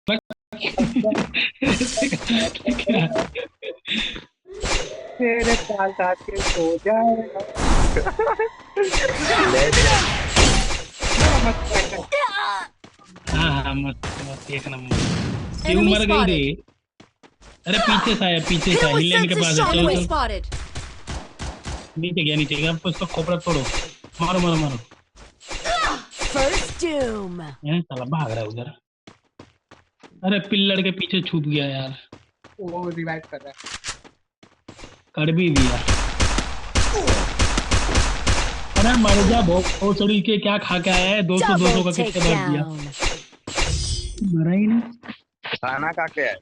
क्या? तेरे साथ आके सो जाएगा। ले लिया। मत कर। हाँ हाँ, मत मत, एक नंबर। क्यों Enemy मर गई रे? spotted. अरे पीछे से आया, पीछे Hit से him आया, with हिलैंड के sensor पास है, shock. चल Enemy चल। spotted. नीचे गया, नीचे गया, आपको इसका खोपड़ा तोड़ो। मारो मारो मारो। First doom. साला भाग रहा है उधर। अरे पिल्लर के पीछे छुप गया यार। वो रिवाइव कर रहा है। कर भी दिया। अरे मर जा भोसड़ी के, क्या खा के आया है? 200 200 Double का किसके भर दिया? takedown. मरा ही नहीं। खाना खा के है।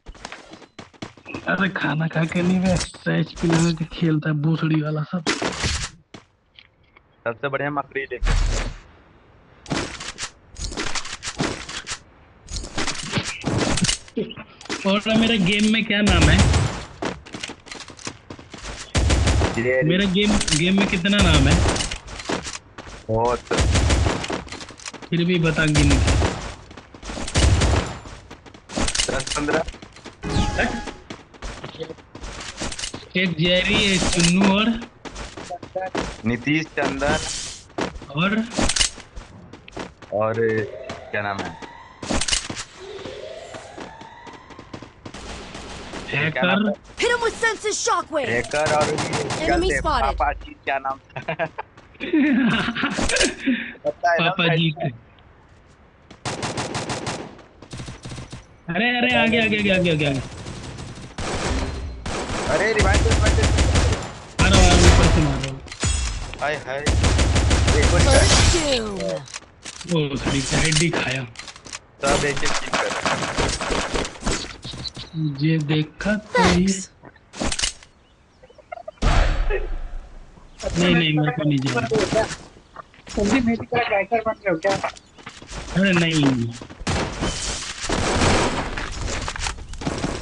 अरे खाना खा के नहीं, वे एक्सरसाइज पे लगा के खेलता है भोसड़ी वाला सब। सबसे बढ़िया मकड़ी लेके। और मेरे गेम में क्या नाम है? जेरी। मेरा गेम गेम में कितना नाम है? बहुत। फिर भी बता गिन के। 10-15। एक जेरी, एक चुन्नू, नीतीश, चंदन और और क्या नाम है? क्या नाम हैकर। है? Hit him with sensor shockwave. Hacker और ये क्या Enemy थे? spotted. पापा जी क्या नाम था? पता है ना पापा भाई? जी के। अरे अरे, आगे आगे आगे आगे आगे आगे। अरे रिवाइव मारो मारो, ऊपर से मारो। हाय हाय। एक और First doom. ओ सड़ी से हेड ही खाया। सब एक एक किल कर। ये देखा तो ये। Thanks. नहीं नहीं, मेरे को नहीं जाएगा। तुम भी मेरी तरह गैंगर बन रहे हो क्या? अरे नहीं।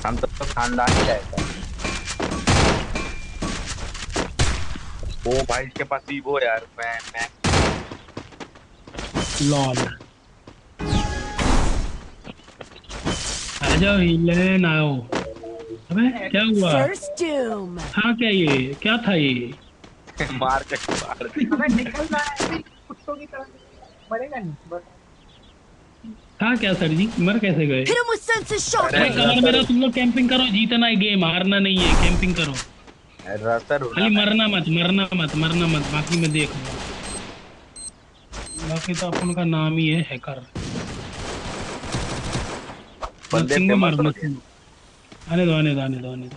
हम तो खानदान ही रहता। ओ भाई इसके पास ईवो यार। मैं लॉल। आ जाओ, हिलेन आओ। अबे क्या हुआ? First doom. था क्या ये? क्या था ये? मार के मार दी। हमें निकलना है ऐसे ही कुत्तों की तरह। मरेगा नहीं बस। था क्या सर जी? मर कैसे गए? Hit him with sensor अरे shockwave. कवर मेरा, तुम लोग कैंपिंग करो, जीतना है गेम, हारना नहीं है, कैंपिंग करो। रसर होना खाली मैं। मरना मत, मरना मत, मरना मत, बाकी मैं देख लूंगा। बाकी तो अपन का नाम ही है हैकर। बंदे नथिंग को फेमस मारो, हो गए। नथिंग। आने दो आने दो आने दो आने दो।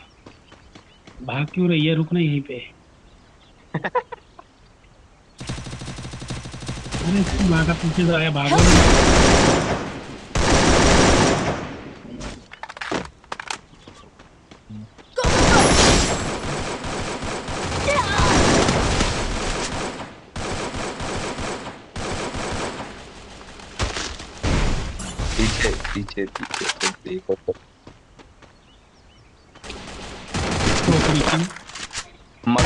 भाग क्यों रही है? रुकना यहीं पे। अरे इसकी माँ का पीछे से आया, भागो। Go, go, go. पीछे पीछे पीछे देखो तो। टोकरी की। मार।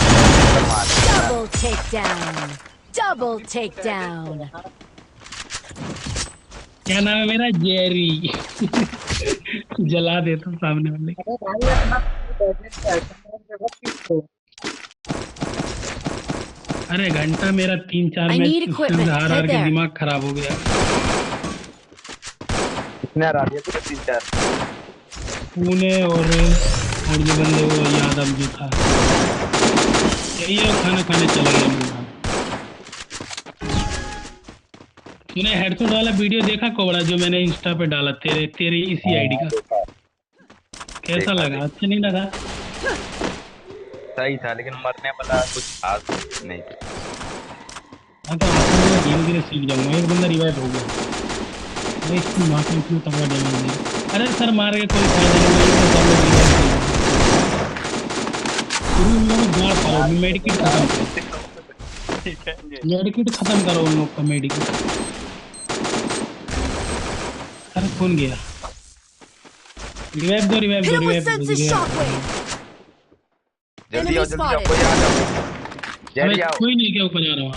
Double takedown. Double takedown. क्या नाम है मेरा? जेरी। जला देता हूँ सामने वाले। अरे भाई अपना बैठने से जगह ठीक हो। अरे घंटा मेरा 3-4 I मैच need equipment. हार हार Head के there. दिमाग खराब हो गया। कितने हरा दिया तूने? 3-4। पुणे और जो बंदे, वो यादव जो था, यही है, वो खाना खाने चला गया मुन्ना। तूने हेडशॉट वाला वीडियो देखा कोबरा, जो मैंने इंस्टा पे डाला, तेरे तेरे इसी आईडी का? देखा कैसा देखा लगा? देखा। अच्छा नहीं लगा? सही था लेकिन मरने वाला कुछ खास नहीं था। हाँ तो आता मैं धीरे धीरे सीख जाऊंगा। एक बंदा रिवाइव हो गया। अरे इसकी माँ को इतना तगड़ा डैमेज दिया। अरे सर मार के कोई फायदा नहीं हुआ, इसको सब लोग रिवाइव कर दो। उन लोगों को गाड़ पाओ, मेडिकेट खत्म करो। मेडिकेट खत्म करो उन लोग का, मेडिकेट। अरे कौन गया? रिवाइव दो, रिवाइव Hit दो, him with रिवाइव दो, sensor रिवाइव shockwave. जल्दी Enemy आओ जल्दी आओ। spotted. कोई आ जाओ। दो। जेरी अबे आओ। कोई नहीं, क्या ऊपर जा रहा हूँ?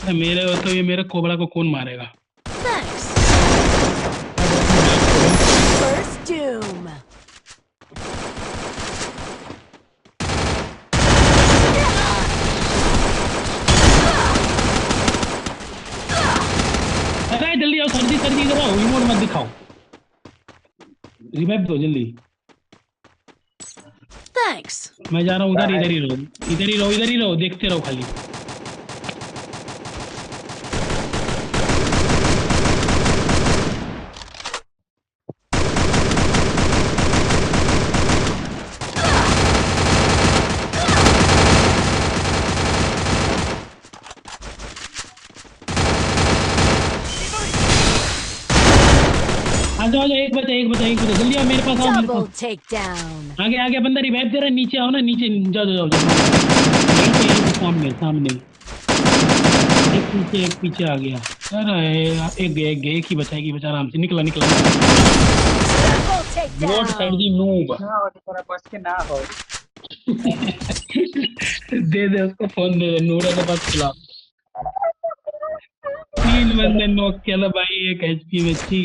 अरे मेरे हो तो ये मेरे कोबरा को कौन मारेगा? Thanks. First doom. अरे जल्दी आओ सर्दी सर्दी, इधर आओ, रिमोट मत दिखाओ, रिवाइव दो जल्दी। Thanks. मैं जा रहा हूँ उधर, इधर ही रहो, इधर ही रहो, इधर ही रहो, देखते रहो खाली। आ जाओ, एक बचा, एक बचा, एक बचा, जल्दी आओ मेरे पास, आओ मेरे Double पास। takedown. आगे आगे बंदा रिवाइव दे रहा है, नीचे आओ ना, नीचे जाओ जाओ जाओ, यहीं पे सामने सामने, एक पीछे आ गया। अरे एक गए, एक ही बचा, एक ही बचा, आराम से निकला निकला। Triple note takedown. सर्दी नूब। ना हो तुम्हारा बस के ना हो। दे दे उसको फोन, दे दे, नूरे के पास खिला। 3 बंदे नॉक किया था भाई, 1 एचपी में थी।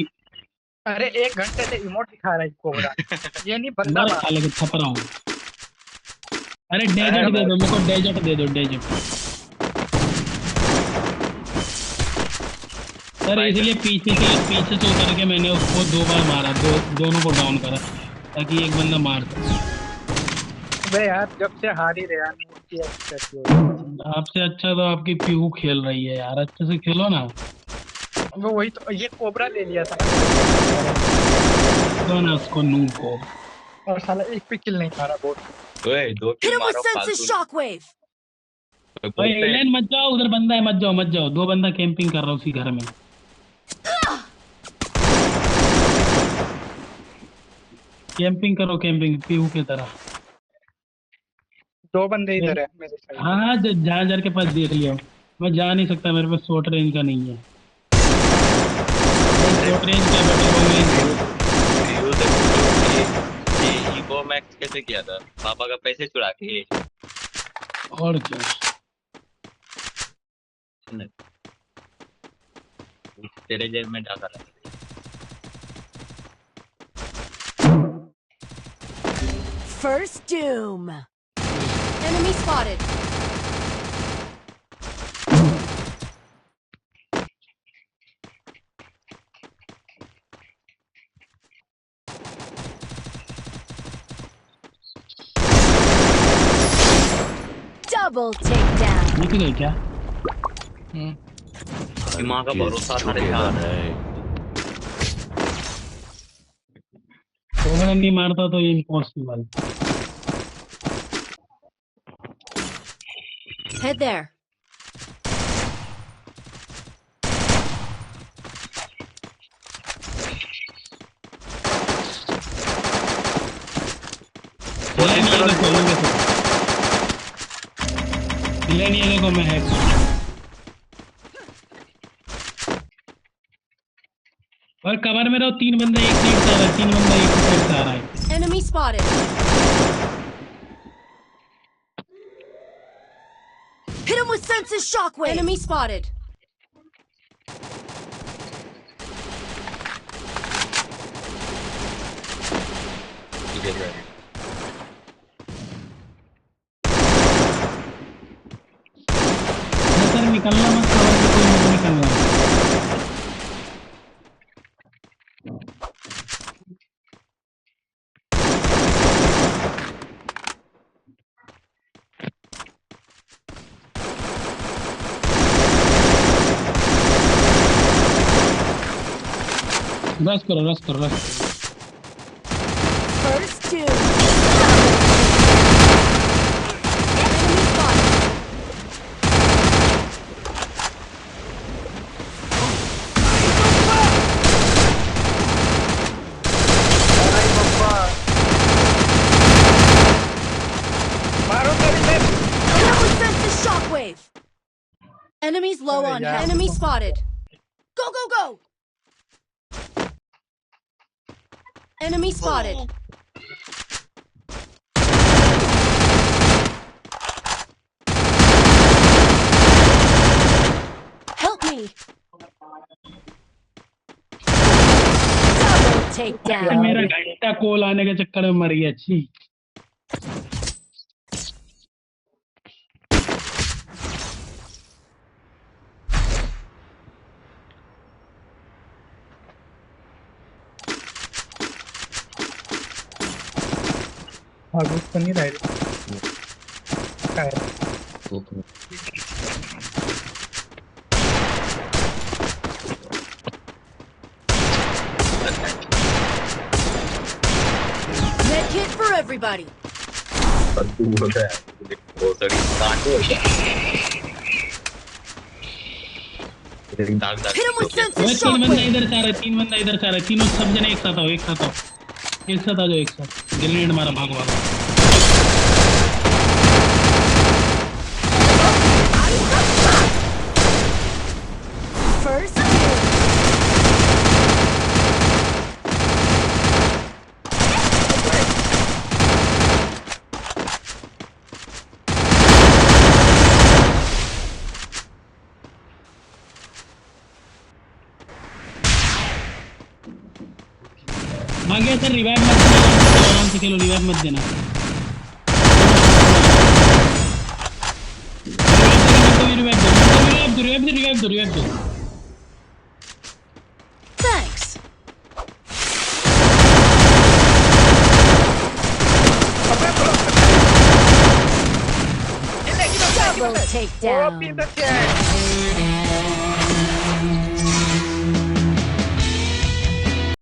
अरे 1 घंटे से इमोट दिखा रहा है कोबरा, ये नहीं बंदा मर मार। साले को थपरा हूँ। अरे डेजर्ट दे दो मेरे को, डेजर्ट दे दो, डेजर्ट। सर इसलिए पीछे से उतर के मैंने उसको 2 बार मारा, दोनों को डाउन करा ताकि एक बंदा मार सके। अबे यार जब से हार ही रहा नोट की कैसी हो। आपसे अच्छा तो आपकी पीहू खेल रही है यार, अच्छे से खेलो ना। वो वही तो, ये कोबरा ले लिया था तो ना उसको नूब को। और साला एक भी किल नहीं मारा बहुत। ओए 2 Hit किल him with मारो senses फालतू shockwave. भाई एलियन मत जाओ, उधर बंदा है, मत जाओ मत जाओ, 2 बंदा कैंपिंग कर रहा है उसी घर में। कैंपिंग करो, कैंपिंग पीहू की तरह। 2 बंदे इधर है मेरे साइड। हाँ जहाँ के पास देख लिया, मैं जा नहीं सकता, मेरे पास शॉर्ट रेंज का नहीं है। शॉर्ट रेंज का बेटर हो गई। वीडियो से पूछो कि ये ईगो मैक्स कैसे किया था, पापा का पैसे चुरा के। और क्या, तेरे जेब में डाला था। First doom. Enemy spotted. Double takedown. निकल गए क्या? दिमाग का भरोसा सारे यार है। तो मैं नहीं मारता तो ये इम्पॉसिबल। Head there. देखो मैं हैक और कवर में रहो, 3 बंदे एक साइड से आ रहा है, 3 बंदा एक साइड से आ रहा है। Enemy spotted. Hit him with senses shockwave. Enemy spotted. Sir निकलना मत, कवर से कोई मत निकलना। रश करो, रश करो, रश करो। First two. Enemy spotted. मारो मेरे से। Hit him with senses shockwave. Enemies low on health. Enemy spotted. Go, go, go. Enemy spotted. me. Double अरे takedown. मेरा घंटा कॉल आने के चक्कर में मर गया। छी भागवत पण नाही राहिले काय Med kit for everybody. तू होता है वो सड़ी कांटो है दाग दाग Hit him with ओए senses तीन बंदा shockwave. इधर से आ रहा है, तीन बंदा इधर से आ रहा है, तीनों सब जने एक साथ आओ, एक साथ आओ, एक साथ आ जाओ, एक साथ ग्रेनेड मारा, भागो भागो। First kill. आ गया सर, रिवाइव मत देना, आराम से खेलो, रिवाइव मत देना, रिवाइव दो। Thanks. Double ओ takedown. पीछे